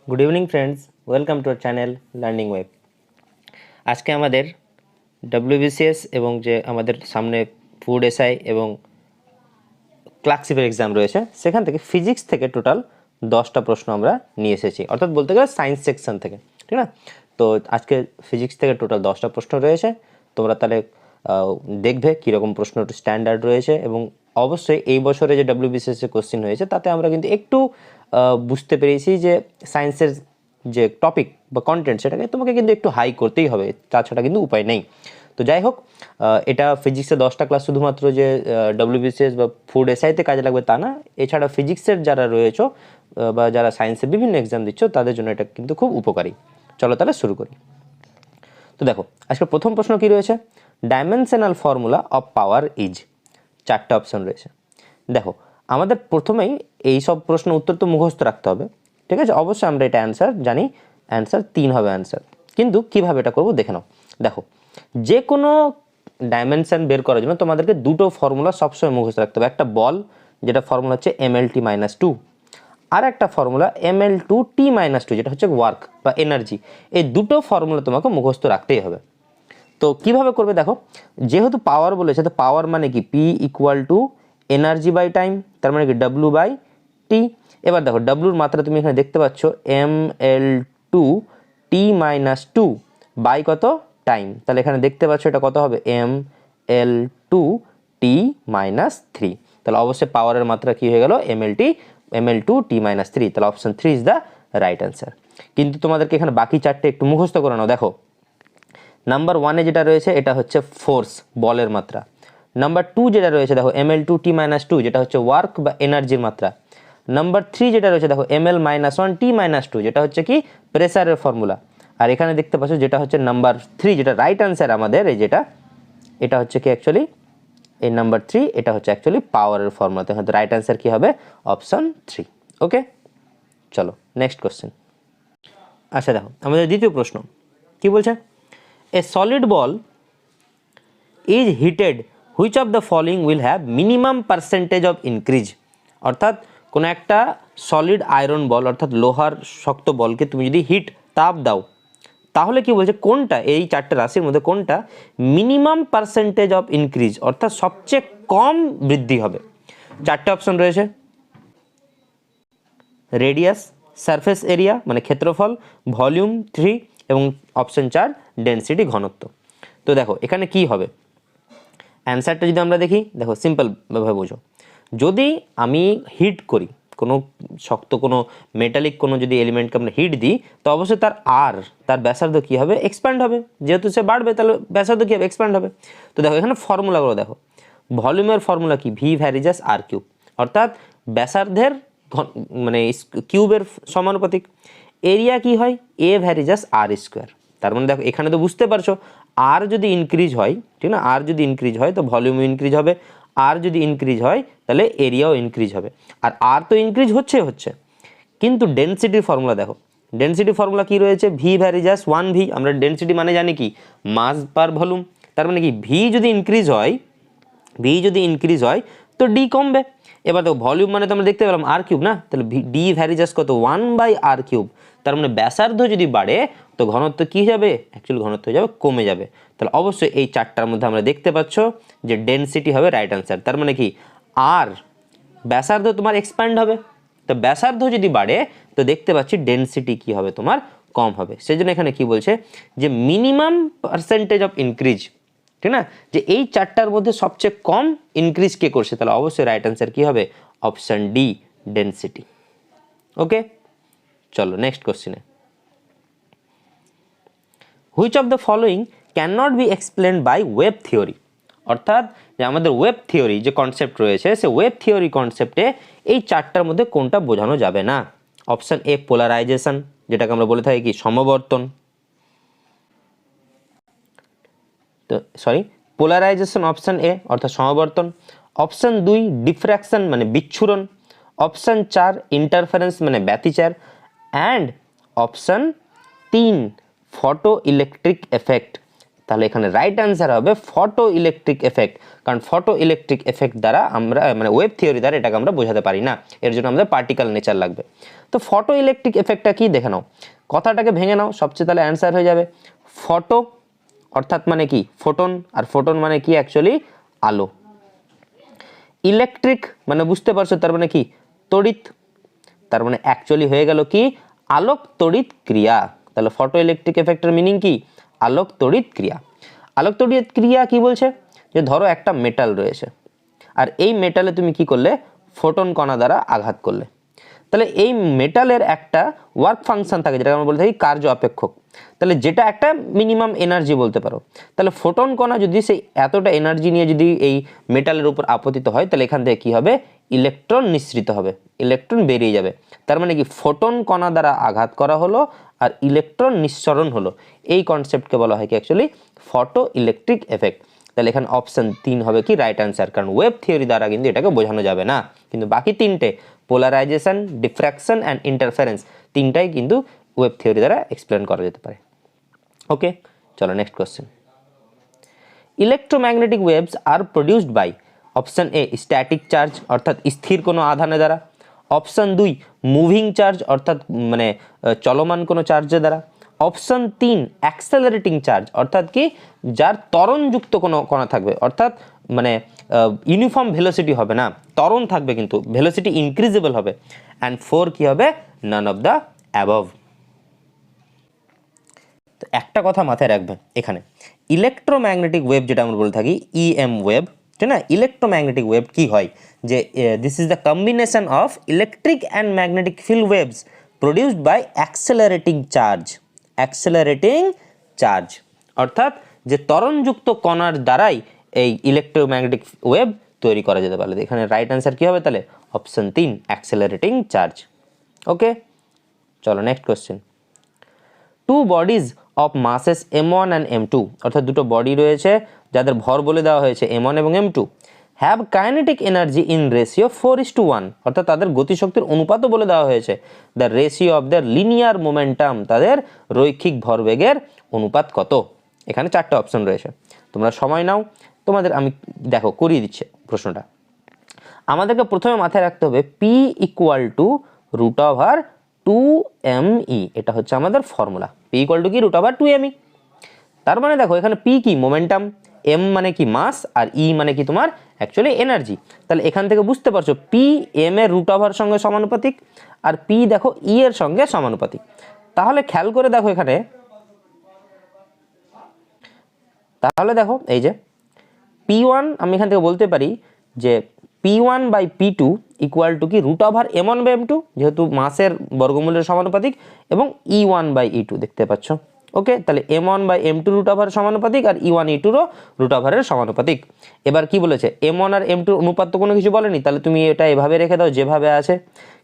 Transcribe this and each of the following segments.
Good evening friends, welcome to our channel learning web. আজকে আমাদের WBCS এবং যে আমাদের সামনে ফুড এসআই এবং ক্লার্কশিপের এক্সাম রয়েছে, সেখান থেকে ফিজিক্স থেকে টোটাল 10টা প্রশ্ন আমরা নিয়ে এসেছি, অর্থাৎ বলতে গেলে সায়েন্স সেকশন থেকে, ঠিক না? তো আজকে ফিজিক্স থেকে টোটাল 10টা প্রশ্ন রয়েছে। তোমরা তাহলে দেখবে কীরকম প্রশ্ন স্ট্যান্ডার্ড রয়েছে, এবং অবশ্যই এই বছরে যে ডব্লিউবিসিএস এর কোশ্চেন হয়েছে তাতে আমরা কিন্তু একটু বুঝতে পেরেছি যে সায়েন্সের যে টপিক বা কন্টেন্ট সেটাকে তোমাকে কিন্তু একটু হাই করতেই হবে, তাছাড়া কিন্তু উপায় নেই। তো যাই হোক, এটা ফিজিক্সের 10টা ক্লাস শুধুমাত্র যে ডব্লিউবিসিএস বা ফুড এসআইতে কাজে লাগবে তা না, এছাড়া ফিজিক্সের যারা রয়েছে বা যারা সায়েন্সের বিভিন্ন এক্সাম দিচ্ছ তাদের জন্য এটা কিন্তু খুব উপকারী। চলো তাহলে শুরু করি। তো দেখো, আজকে প্রথম প্রশ্ন কি রয়েছে, dimensional formula of power is. 4টে অপশন রয়েছে। দেখো, আমাদের প্রথমেই এই সব প্রশ্ন উত্তর তো মুখস্থ রাখতে হবে, ঠিক আছে? অবশ্যই আমরা এটা অ্যান্সার জানি, অ্যান্সার 3 হবে অ্যান্সার, কিন্তু কিভাবে এটা করবো দেখে নাও। দেখো, যে কোনো ডাইমেনশন বের করার জন্য তোমাদেরকে দুটো ফর্মুলা সবসময় মুখস্থ রাখতে হবে। একটা বল, যেটা ফর্মুলা হচ্ছে mlt-2, আর একটা ফর্মুলা ml2t-2, যেটা হচ্ছে ওয়ার্ক বা এনার্জি। এই দুটো ফর্মুলা তোমাকে মুখস্থ রাখতেই হবে। তো কিভাবে করবে দেখো, যেহেতু পাওয়ার বলেছে, তো পাওয়ার মানে কি P equal to energy by time, তার মানে কি W বাই টি। এবার দেখো, ডাব্লুর মাত্রা তুমি এখানে দেখতে পাচ্ছ ml2t-2 বাই কত টাইম, তাহলে এখানে দেখতে পাচ্ছ এটা কত হবে ml2t-3। তাহলে অবশ্যই পাওয়ারের মাত্রা কি হয়ে গেল ml2t-3, তাহলে option 3 is the right answer. কিন্তু তোমাদেরকে এখানে বাকি 4টে একটু মুখস্থ করে নাও। দেখো, নাম্বার 1-এ যেটা রয়েছে এটা হচ্ছে ফোর্স, বলের মাত্রা। নাম্বার 2 যেটা রয়েছে দেখো ml2t-2, যেটা হচ্ছে ওয়ার্ক বা এনার্জির মাত্রা। নাম্বার 3 যেটা রয়েছে দেখো ml-1t-2, যেটা হচ্ছে কি প্রেসারের ফর্মুলা। আর এখানে দেখতে পাচ্ছ যেটা হচ্ছে নাম্বার 3, যেটা রাইট অ্যান্সার আমাদের, এই যেটা, এটা হচ্ছে কি অ্যাকচুয়ালি এই নাম্বার 3, এটা হচ্ছে অ্যাকচুয়ালি পাওয়ারের ফর্মুলা। তো রাইট অ্যান্সার কি হবে অপশন 3। ওকে, চলো নেক্সট কোশ্চেন। আচ্ছা দেখো, আমাদের দ্বিতীয় প্রশ্ন কি বলছে, a solid ball is heated, which of the following will have minimum percentage of increase। অর্থাৎ কোনো একটা সলিড আয়রন বল, অর্থাৎ লোহার শক্ত বলকে তুমি যদি হিট, তাপ দাও, তাহলে কি বলছে কোনটা এই 4টে রাশির মধ্যে কোনটা মিনিমাম পার্সেন্টেজ অফ ইনক্রিজ, অর্থাৎ সবচেয়ে কম বৃদ্ধি হবে। 4টে অপশন রয়েছে, রেডিয়াস, সারফেস এরিয়া মানে ক্ষেত্রফল, ভলিউম 3, এবং অপশন 4 ডেনসিটি ঘনত্ব। তো দেখো এখানে কি হবে, অ্যান্সারটা যদি আমরা দেখি, দেখো সিম্পলভাবে বোঝো, যদি আমি হিট করি কোনো শক্ত কোনো মেটালিক কোনো যদি এলিমেন্টকে আমরা হিট দিই, তো অবশ্যই তার ব্যাসার্ধ কী হবে, এক্সপ্যান্ড হবে। যেহেতু সে বাড়বে তাহলে ব্যাসার্ধ কী হবে, এক্সপ্যান্ড হবে। তো দেখো এখানে ফর্মুলাগুলো দেখো, ভলিউমের ফর্মুলা কি ভি ভ্যারিজাস আর কিউব, অর্থাৎ ব্যাসার্ধের মানে কিউবের সমানুপাতিক। এরিয়া কি হয় এ ভ্যারিজাস আর স্কোয়ার। তার মানে দেখো এখানে তো বুঝতে পারছো, আর যদি ইনক্রিজ হয়, ঠিক না, আর যদি ইনক্রিজ হয় তো ভলিউম ইনক্রিজ হবে, আর যদি ইনক্রিজ হয় তাহলে এরিয়াও ইনক্রিজ হবে। আর তো ইনক্রিজ হচ্ছে, কিন্তু ডেনসিটির ফর্মুলা দেখো, ডেনসিটি ফর্মুলা কি রয়েছে ভি ভ্যারিজাস 1v। আমরা ডেনসিটি মানে জানি কি মাস পার ভলিউম, তার মানে কি ভি যদি ইনক্রিজ হয় তো ডি কমবে। এবার দেখো ভলিউম মানে তো আমরা দেখতে পেলাম আর কিউব না, তাহলে ডি ভ্যারিজাস কত 1/r³। তার মানে ব্যাসার্ধ যদি বাড়ে তো ঘনত্ব কি যাবে, অ্যাকচুয়ালি ঘনত্ব হয়ে যাবে কমে যাবে। তাহলে অবশ্যই এই 4টার মধ্যে আমরা দেখতে পাচ্ছ যে ডেনসিটি হবে রাইট অ্যান্সার। তার মানে কি আর ব্যাসার্ধ তোমার এক্সপ্যান্ড হবে, তো ব্যাসার্ধ যদি বাড়ে তো দেখতে পাচ্ছি ডেনসিটি কি হবে তোমার কম হবে। সেই জন্য এখানে কি বলছে যে মিনিমাম পার্সেন্টেজ অফ ইনক্রিজ, ঠিক না, যে এই 4টার মধ্যে সবচেয়ে কম ইনক্রিজ কে করছে, তাহলে অবশ্যই রাইট অ্যান্সার কি হবে অপশন ডি ডেনসিটি। ওকে, চলো নেক্সট কোশ্চেনে, which of the following can not be explain by wave theory. অর্থাৎ যে আমাদের ওয়েভ থিওরি যে কনসেপ্ট রয়েছে, সে ওয়েভ থিওরি কনসেপ্টে এই 4টার মধ্যে কোনটা বোঝানো যাবে না। অপশন এ পোলারাইজেশন, যেটাকে আমরা বলে থাকি কি সমবর্তন, তো পোলারাইজেশন অপশন এ অর্থাৎ সমবর্তন। অপশন 2 ডিফ্র্যাকশন মানে বিচ্ছুরণ। অপশন 4 ইন্টারফারেন্স মানে ব্যতিচার। And option 3 photo electric effect. তাহলে এখানে রাইট অ্যান্সার হবে ফটো ইলেকট্রিক এফেক্ট, কারণ ফটো ইলেকট্রিক এফেক্ট দ্বারা আমরা মানে ওয়েভ থিওরি দ্বারা এটাকে আমরা বোঝাতে পারি না, এর জন্য আমাদের পার্টিকেল নেচার লাগবে। তো ফটো ইলেকট্রিক এফেক্টটা কি দেখে নাও, কথাটাকে ভেঙে নাও, সবচেয়ে তাহলে অ্যান্সার হয়ে যাবে ফটো অর্থাৎ মানে কি ফোটন, আর ফোটন মানে কি অ্যাকচুয়ালি আলো। ইলেকট্রিক মানে বুঝতে পারছো তার মানে কি তড়িৎ, তার মানে অ্যাকচুয়ালি হয়ে গেল কি আলোক তড়িৎ ক্রিয়া। তাহলে ফটো ইলেকট্রিক এফেক্টের মিনিং কি আলোক তড়িৎ ক্রিয়া। আলোক তড়িৎ ক্রিয়া কি বলছে, যে ধরো একটা মেটাল রয়েছে আর এই মেটালে তুমি কি করলে ফোটন কণা দ্বারা আঘাত করলে, তাহলে এই মেটালের একটা ওয়ার্ক ফাংশন থাকে যেটা আমরা বলে থাকি কার্য অপেক্ষক, তাহলে যেটা একটা মিনিমাম এনার্জি বলতে পারো। তাহলে ফোটন কণা যদি সেই এতটা এনার্জি নিয়ে যদি এই মেটালের উপর আপতিত হয় তাহলে এখান থেকে কি হবে ইলেকট্রন নিঃসৃত হবে, ইলেকট্রন বেরিয়ে যাবে। তার মানে কি ফোটন কণা দ্বারা আঘাত করা হলো আর ইলেকট্রন নিঃসরণ হলো, এই কনসেপ্টকে বলা হয় কি অ্যাকচুয়ালি ফটো ইলেকট্রিক এফেক্ট। তাহলে এখানে অপশন 3 হবে কি রাইট অ্যান্সার, কারণ ওয়েভ থিওরি দ্বারা কিন্তু এটাকে বোঝানো যাবে না, কিন্তু বাকি তিনটে পোলারাইজেশন, ডিফ্র্যাকশন অ্যান্ড ইন্টারফারেন্স তিনটাই কিন্তু ওয়েভ থিওরি দ্বারা এক্সপ্লেন করা যেতে পারে। ওকে, চলো next question. Electromagnetic waves are produced by option A static charge অর্থাৎ স্থির কোনো আধানের দ্বারা, অপশন 2 মুভিং চার্জ অর্থাৎ মানে চলমান কোনো চার্জের দ্বারা, অপশন 3 অ্যাক্সেলারেটিং চার্জ অর্থাৎ কি যার ত্বরণযুক্ত কোনো কণা থাকবে, অর্থাৎ মানে ইউনিফর্ম ভেলোসিটি হবে না, ত্বরণ থাকবে কিন্তু ভেলোসিটি ইনক্রিজেবল হবে, অ্যান্ড 4 কি হবে নান অফ দ্য অ্যাবভ। তো একটা কথা মাথায় রাখবে এখানে ইলেকট্রোম্যাগনেটিক ওয়েভ যেটা আমরা বলে থাকি ইএম ওয়েভ, ঠিক না, ইলেকট্রোম্যাগনেটিক ওয়েভ কি হয় যে this is the combination of electric and magnetic field waves produced by accelerating charge, accelerating charge অর্থাৎ যে ত্বরণযুক্ত কণার দ্বারাই এই ইলেকট্রোম্যাগনেটিক ওয়েভ তৈরি করা যেতে পারে। এখানে রাইট অ্যান্সার কি হবে তাহলে অপশন 3 অ্যাক্সেলারেটিং চার্জ। ওকে, চলো next question. Two bodies of masses m1 and m2 অর্থাৎ দুটো বডি রয়েছে যাদের ভর বলে দেওয়া হয়েছে m1 এবং m2 have kinetic energy in ratio 4:1 অর্থাৎ তাদের গতিশক্তির অনুপাতও বলে দেওয়া হয়েছে the ratio of the linear momentum, তাদের রৈখিক ভরবেগের অনুপাত কত। এখানে 4টে অপশন রয়েছে, তোমরা সময় নাও, তোমাদের আমি দেখো করিয়ে দিচ্ছে প্রশ্নটা। আমাদেরকে প্রথমে মাথায় রাখতে হবে p = √2me, এটা হচ্ছে আমাদের ফর্মুলা, p = কি √2me। তার মানে দেখো এখানে p কি মোমেন্টাম, m মানে কি মাস, আর e মানে কি তোমার অ্যাকচুয়ালি এনার্জি। তাহলে এখান থেকে বুঝতে পারছো p m এর √এর সঙ্গে সমানুপাতিক আর p দেখো e এর সঙ্গে সমানুপাতিক। তাহলে খেয়াল করে দেখো এখানে, তাহলে দেখো এই যে p1 আমি এখান থেকে বলতে পারি যে p1/p2 = কি √m1/m2 যেহেতু মাসের বর্গমূলের সমানুপাতিক, এবং e1/e2 দেখতে পাচ্ছ। ওকে, তাহলে m1/m2 √এর সমানুপাতিক আর e1 e2 √এর সমানুপাতিক। এবার কি বলেছে m1 আর m2 অনুপাত তো কোনো কিছু বলেনি, তাহলে তুমি এটা এভাবে রেখে দাও যেভাবে আছে,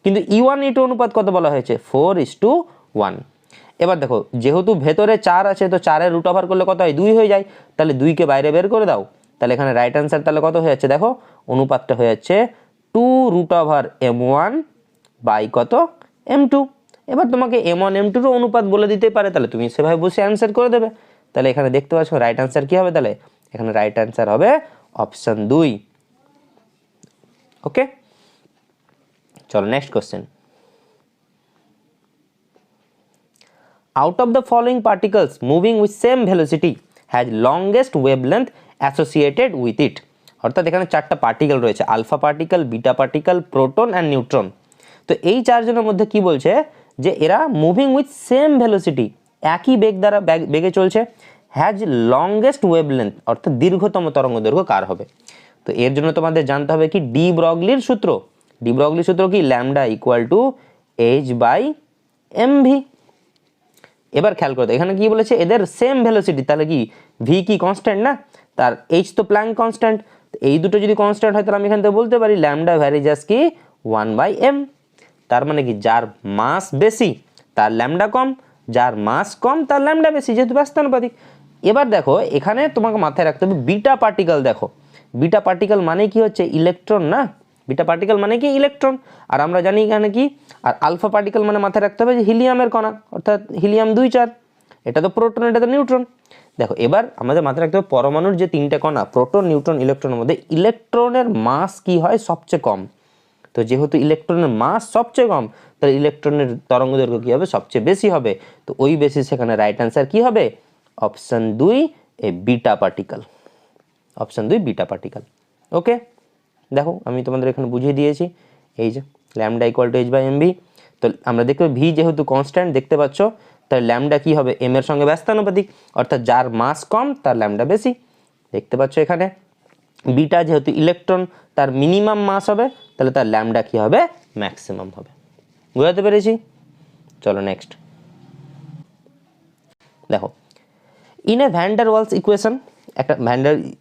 কিন্তু e1 e2 অনুপাত কত বলা হয়েছে 4:1। এবার দেখো যেহেতু ভেতরে 4 আছে তো 4-এর √ওভার করলে কত হয় 2 হয়ে যায়, তাহলে 2কে বাইরে বের করে দাও, তাহলে এখানে রাইট অ্যান্সার তাহলে কত হয়ে যাচ্ছে দেখো অনুপাতটা হয়ে যাচ্ছে 2√m1 বাই কত m2। এবার তোমাকে m1 m2 এর অনুপাত বলে দিতে পারে, তাহলে তুমি সেভাবে বসে অ্যান্সার করে দেবে। তাহলে এখানে দেখতে পাচ্ছ রাইট অ্যান্সার কি হবে, তাহলে এখানে রাইট অ্যান্সার হবে অপশন 2। ওকে, চলো next question. Out of the following particles moving with same velocity has longest wavelength associated with it, অর্থাৎ এখানে 4টা পার্টিকেল রয়েছে alpha particle, beta particle, proton and neutron. তো এই 4 জনের মধ্যে কি বলছে যে এরা মুভিং উইথ সেম ভেলোসিটি একই বেগ দ্বারা বেগে চলছে, হ্যাজ লংগেস্ট ওয়েভলেন্থ অর্থাৎ দীর্ঘতম তরঙ্গ দৈর্ঘ্য কার হবে। তো এর জন্য তোমাদের জানতে হবে কি ডি ব্রগলির সূত্র। ডি ব্রগলির সূত্র কি ল্যামডা = h/mv। এবার খেয়াল করো এখানে কি বলেছে এদের সেম ভেলোসিটি, তাহলে কি ভি কি কনস্ট্যান্ট না, তার এইচ তো প্ল্যাঙ্ক কনস্ট্যান্ট, এই দুটো যদি কনস্ট্যান্ট হয় তাহলে আমি এখান থেকে বলতে পারি ল্যামডা ভ্যারিজাস কি 1/m। তার মানে কি যার মাস বেশি তার ল্যামডা কম, যার মাস কম তার ল্যামডা বেশি, যেহেতু ব্যস্তানুপাতিক। এবার দেখো এখানে তোমাকে মাথায় রাখতে হবে বিটা পার্টিকেল, দেখো বিটা পার্টিকেল মানে কি হচ্ছে ইলেকট্রন না, বিটা পার্টিকেল মানে কি ইলেকট্রন, আর আমরা জানি এখানে কি, আর আলফা পার্টিকেল মানে মাথায় রাখতে হবে যে হিলিয়ামের কণা অর্থাৎ হিলিয়াম 2 4, এটা তো প্রোটন এটা তো নিউট্রন। দেখো এবার আমাদের মাথায় রাখতে হবে পরমাণুর যে তিনটে কণা প্রোটন নিউট্রন ইলেকট্রনের মধ্যে ইলেকট্রনের মাস কি হয় সবচেয়ে কম। তো যেহেতু ইলেকট্রনের মাস সবচেয়ে কম তাহলে ইলেকট্রনের তরঙ্গদৈর্ঘ্য কী হবে সবচেয়ে বেশি হবে। তো ওই বেসিস সেখানে রাইট অ্যান্সার কী হবে অপশান 2 এ beta particle. Option 2 beta particle. Okay দেখো আমি তোমাদের এখানে বুঝিয়ে দিয়েছি এই যে ল্যামডা ইকুয়াল টু h/mv। তো আমরা দেখতে ভি যেহেতু কনস্ট্যান্ট দেখতে পাচ্ছ তাহলে ল্যামডা কী হবে এম এর সঙ্গে ব্যস্তানুপাতিক অর্থাৎ যার মাস কম তার ল্যামডা বেশি দেখতে পাচ্ছ এখানে। বিটা যেহেতু ইলেকট্রন তার মিনিমাম মাস হবে তাহলে তার ল্যামডা কী হবে ম্যাক্সিমাম হবে। বুঝাতে পেরেছি? চলো নেক্সট দেখো in a van der Waals equation, একটা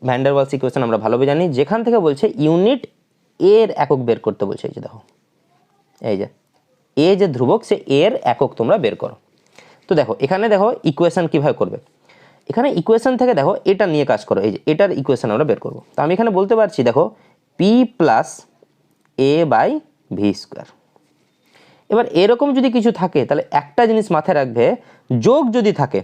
ভ্যান ডার ওয়ালস ইকুয়েশন আমরা ভালোভাবে জানি যেখান থেকে বলছে ইউনিট এর একক বের করতে বলছে। এই যে দেখো এই যে এ যে ধ্রুবক সে এর একক তোমরা বের করো। তো দেখো এখানে দেখো ইকুয়েশন কীভাবে করবে, এখানে ইকুয়েশন থেকে দেখো এটা নিয়ে কাজ করো। এই যে এটার ইকুয়েশন আমরা বের করবো। তো আমি এখানে বলতে পারছি দেখো P plus A by V square. এবার এরকম যদি কিছু থাকে তাহলে একটা জিনিস মাথায় রাখবে যোগ যদি থাকে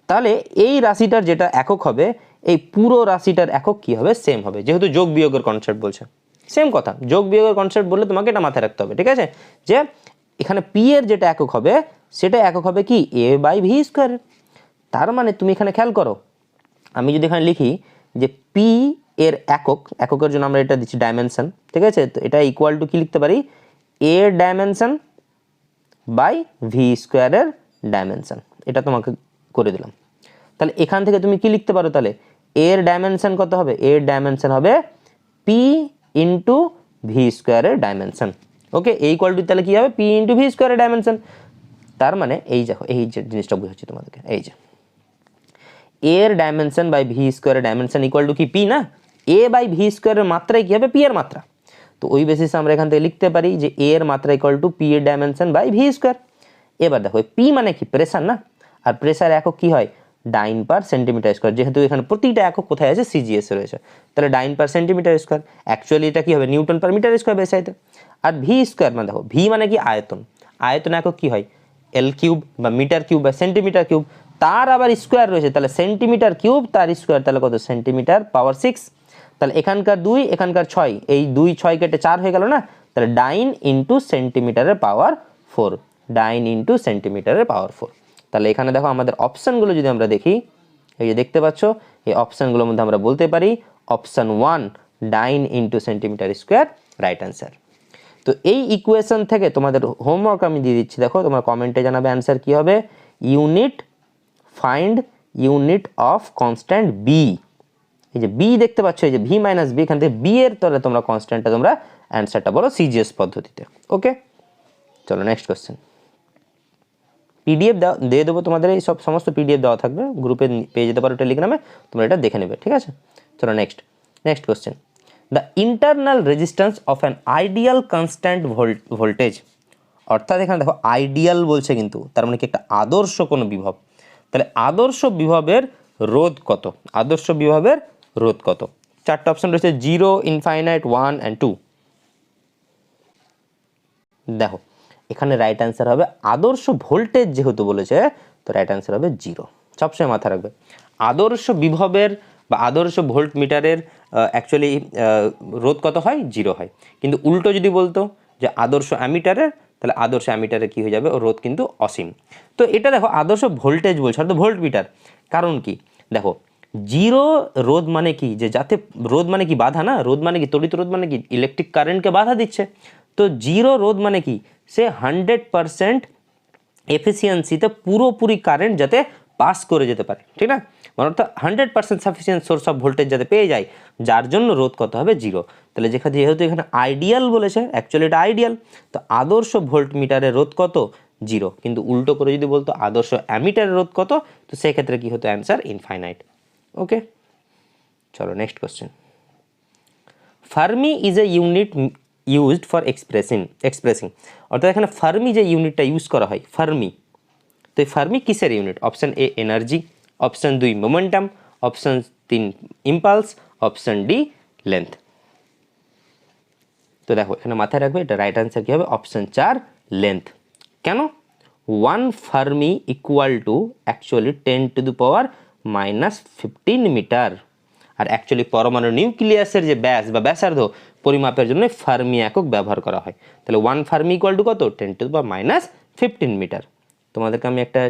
তাহলে এই রাশিটার যেটা একক হবে এই পুরো রাশিটার একক কী হবে সেম হবে, যেহেতু যোগ বিয়োগের কনসেপ্ট বলছে সেম কথা। যোগ বিয়োগের কনসেপ্ট বললে তোমাকে এটা মাথায় রাখতে হবে, ঠিক আছে? যে এখানে পি এর যেটা একক হবে সেটা একক হবে কি এ বাই ভি স্কোয়ারের। তার মানে তুমি এখানে খেয়াল করো আমি যদি এখানে লিখি যে পি এর এককের জন্য আমরা এটা দিচ্ছি ডাইমেনশন, ঠিক আছে? তো এটা ইকুয়াল টু কি লিখতে পারি এ ডাইমেনশন বাই ভি স্কোয়ারের ডাইমেনশন, এটা তোমাকে করে দিলাম। তাহলে এখান থেকে তুমি কি লিখতে পারো তাহলে এর ডাইমেনশন কত হবে, এর ডাইমেনশন হবে পি ইন্টু ভি স্কোয়ারের ডাইমেনশন। ওকে এই ইকুয়াল টু তাহলে কি হবে পি ইন্টু ভি স্কোয়ারের ডাইমেনশন। তার মানে এই দেখো এই যে জিনিসটা বুঝাচ্ছি তোমাদেরকে, এই যে এর ডাইমেনশন বাই ভি স্কোয়ারের ডাইমেনশন ইকুয়াল টু কি পি না, এ বাই ভি স্কোয়ারের মাত্রায় কি হবে পি এর মাত্রা। তো ওই বেসিসে আমরা এখান থেকে লিখতে পারি যে এ এর মাত্রা ইকুয়াল টু পি এর ডাইমেনশন বাই ভি স্কোয়ার। এবার দেখো পি মানে কি প্রেসার না, আর প্রেসার একক কি হয় ডাইন পার সেন্টিমিটার স্কোয়ার, যেহেতু এখানে প্রতিটা একক কোথায় আছে সিজিএস রয়েছে তাহলে ডাইন পার সেন্টিমিটার স্কোয়ার। অ্যাকচুয়ালি এটা কি হবে নিউটন পার মিটার স্কোয়ার বেসাইতে। আর ভি স্কোয়ার মানে দেখো ভি মানে কি আয়তন, আয়তন একক কি হয় এল কিউব বা মিটার কিউব বা সেন্টিমিটার কিউব, তার আবার স্কোয়ার রয়েছে তাহলে সেন্টিমিটার কিউব তার স্কোয়ার তাহলে কত সেন্টিমিটার পাওয়ার 6। তাহলে এখানকার 2 এখানকার 6 এই 2 6 কেটে 4 হয়ে গেল না, তাহলে ডাইন ইন্টু সেন্টিমিটারের পাওয়ার 4, ডাইন ইন্টু সেন্টিমিটারের পাওয়ার 4। তাহলে এখানে দেখো আমাদের অপশানগুলো যদি আমরা দেখি এই যে দেখতে পাচ্ছ এই অপশানগুলোর মধ্যে আমরা বলতে পারি অপশান 1 ডাইন into centimetre square right answer. তো এই ইকুয়েশন থেকে তোমাদের হোমওয়ার্ক আমি দিয়ে দিচ্ছি, দেখো তোমার কমেন্টে জানাবে অ্যান্সার কী হবে find unit of constant B. এই যে বি দেখতে পাচ্ছ এই যে ভি মাইনাস বি, এখান থেকে বি এর তলে তোমরা কনস্ট্যান্টটা তোমরা অ্যান্সারটা বলো সিজিএস পদ্ধতিতে। ওকে চলো নেক্সট কোশ্চেন। পিডিএফ দিয়ে দেবো তোমাদের এই সমস্ত পিডিএফ দেওয়া থাকবে গ্রুপে পেয়ে যেতে পারো টেলিগ্রামে, তোমরা এটা দেখে নেবে, ঠিক আছে? চলো next question. The internal resistance of an ideal constant voltage, অর্থাৎ এখানে দেখো আইডিয়াল বলছে কিন্তু তার মানে কি একটা আদর্শ কোনো বিভব, তাহলে আদর্শ বিভবের রোধ কত, আদর্শ বিভবের রোধ কত? চারটা অপশন রয়েছে 0, ইনফাইনাইট, 1 and 2। দেখো এখানে রাইট অ্যান্সার হবে আদর্শ ভোল্টেজ যেহেতু বলেছে তো রাইট অ্যান্সার হবে 0। সবসময় মাথায় রাখবে আদর্শ বিভবের বা আদর্শ ভোল্ট মিটারের অ্যাকচুয়ালি রোধ কত হয় 0 হয়, কিন্তু উল্টো যদি বলতো যে আদর্শ অ্যামিটারের তাহলে আদর্শ অ্যামিটারে কী হয়ে যাবে ও রোধ কিন্তু অসীম। তো এটা দেখো আদর্শ ভোল্টেজ বলছে অর্থাৎ ভোল্ট মিটার, কারণ কি দেখো 0 রোধ মানে কি যে যাতে রোধ মানে কি বাধা না, রোধ মানে কি তড়িৎ রোধ মানে কি ইলেকট্রিক কারেন্টকে বাধা দিচ্ছে। তো 0 রোধ মানে কি সে 100% এফিসিয়েন্সিতে পুরোপুরি কারেন্ট যাতে পাস করে যেতে পারে, ঠিক না, মানে অর্থাৎ 100% সাফিসিয়েন্ট সোর্স অফ ভোল্টেজ যাতে পেয়ে যায়, যার জন্য রোধ কত হবে 0। তাহলে যেহেতু এখানে আইডিয়াল বলেছে অ্যাকচুয়ালি এটা আইডিয়াল, তো আদর্শ ভোল্ট মিটারের রোধ কত 0, কিন্তু উল্টো করে যদি বলতো আদর্শ অ্যামিটারের রোধ কত তো সেক্ষেত্রে কী হতো অ্যান্সার ইনফাইনাইট। ওকে চলো next question. Fermi is a unit used for expressing, অর্থাৎ এখানে ফার্মি যে ইউনিটটা ইউজ করা হয় ফার্মি, তো এই ফার্মি কিসের unit? Option A energy, option 2 momentum, option 3 impulse, option D length. তো দেখো এখানে মাথায় রাখবে এটা রাইট অ্যান্সার কী হবে অপশান 4 লেন্থ। কেন 1 fermi equal to actually 10⁻⁻⁴ -15 metre. আর অ্যাকচুয়ালি পরমাণু নিউক্লিয়াসের যে ব্যাস বা ব্যাসার্ধ পরিমাপের জন্য ফার্মি একক ব্যবহার করা হয়। তাহলে 1 ফার্মি ইকুয়াল টু কত? 10⁻⁻15 মিটার। তোমাদেরকে আমি একটা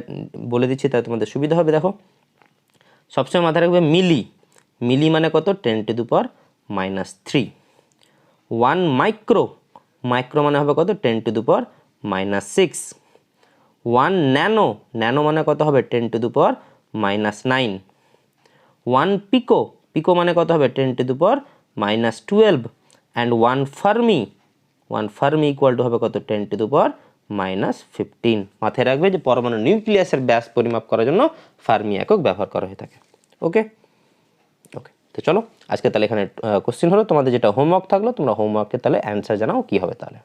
বলে দিচ্ছি, তাই তোমাদের সুবিধা হবে। দেখো, সবসময় মাথায় রাখবে মিলি। মিলি মানে কত? 10⁻³ 1 মাইক্রো, মাইক্রো মানে হবে কত? 10⁻⁻6 1 ন্যানো, ন্যানো মানে কত হবে? 10⁻⁻9 1 পিকো, পিকো মানে কত হবে? 10⁻⁻12 and 1 Fermi, 1 fermi equal two হবে কত? 10⁻⁻15। মাথায় রাখবে যে পরমাণু নিউক্লিয়াসের ব্যাস পরিমাপ করার জন্য ফার্মি একক ব্যবহার করা হয়ে থাকে। ওকে ওকে, তো চলো আজকে তাহলে এখানে কোশ্চেন হলো, তোমাদের যেটা হোমওয়ার্ক থাকলো তোমরা হোমওয়ার্কে তাহলে অ্যান্সার জানাও কী হবে তাহলে।